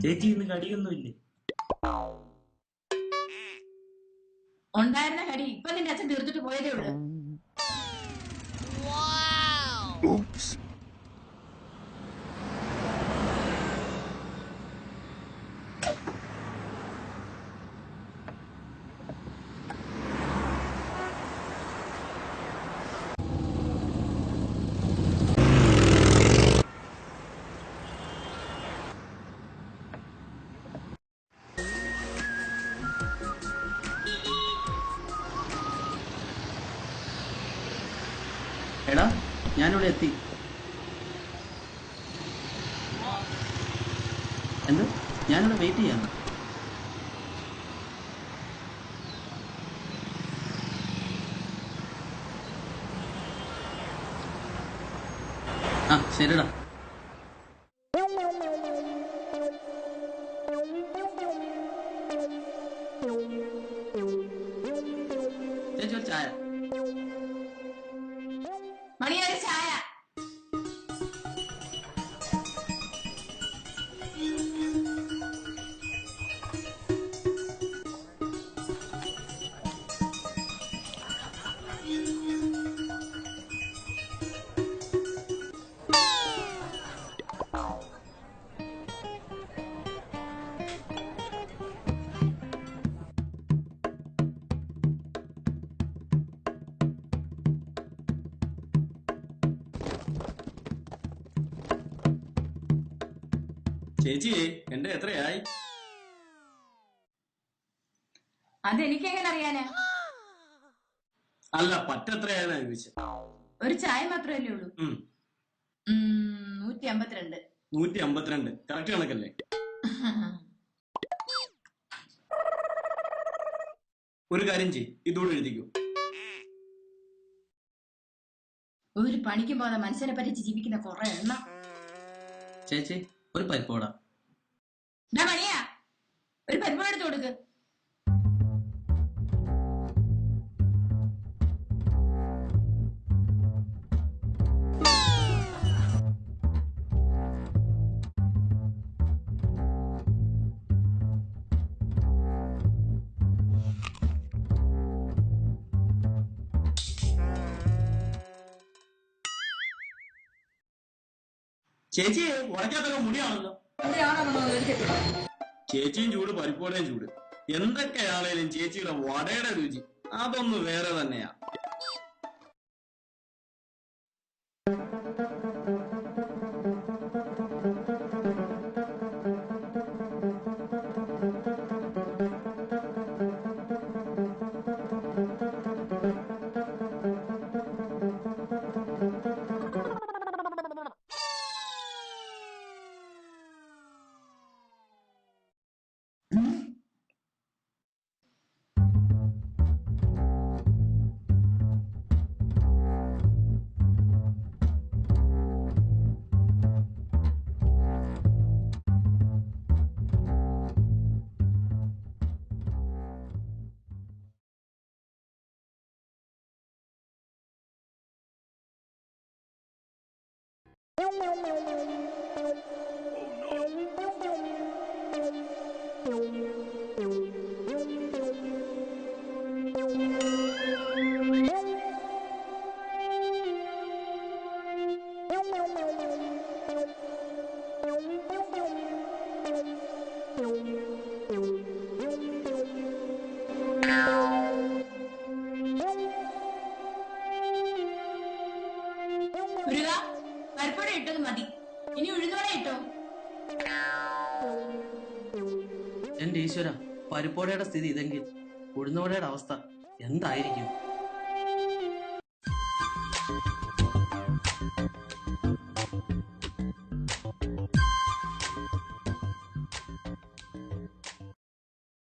ചേച്ചി ഇന്ന് കടിയൊന്നുമില്ലേ? ഉണ്ടായിരുന്ന കടി ഇപ്പൊ നിന്റെ അച്ഛൻ തീർത്തിട്ട് പോയതേ ഉള്ളൂ. എടാ ഞാനിവിടെ എത്തി. എന്ത്? ഞാനിവിടെ വെയിറ്റ് ചെയ്യാം. ആ ശരിടാ. ചേച്ചി ഒരു ചായ. മണിയൊരു ചായ. ചേച്ചിയെ എന്റെ എത്രയായി? അതെനിക്ക് എങ്ങനെ അറിയാനാ? അല്ല പറ്റെത്രയായെന്നാ ചോദിച്ചത്. ഒരു ചായ മാത്രമല്ലേ ഉള്ളൂ. 152. 152 കറക്റ്റ് കണക്കല്ലേ? ഒരു കാര്യം ചെയ്യ്, ഇതോടെ എഴുതിക്കോ. ഒരു പണിക്കും പോകാതെ മനുഷ്യനെ പറ്റിച്ച് ജീവിക്കുന്ന കുറെ എണ്ണം. ചേച്ചി ഒരു പരിപ്പോടാ. മണിയാ, ഒരു പരിപ്പോട് എടുത്ത് കൊടുക്ക്. ചേച്ചി ഉടക്കാത്തൊക്കെ മുടിയാണല്ലോ. ചേച്ചിയും ചൂട് പരിപ്പോടേയും ചൂട്. എന്തൊക്കെയാണേലും ചേച്ചിയുടെ വടയുടെ രുചി അതൊന്ന് വേറെ തന്നെയാ. പരിപ്പോടെ ഇട്ടത് മതി, ഇനി ഉഴുന്നോടെ ഇട്ടോ. എന്റെ ഈശ്വര, പരിപ്പോടയുടെ സ്ഥിതി ഇതെങ്കിൽ ഉഴുന്നോടയുടെ അവസ്ഥ എന്തായിരിക്കും?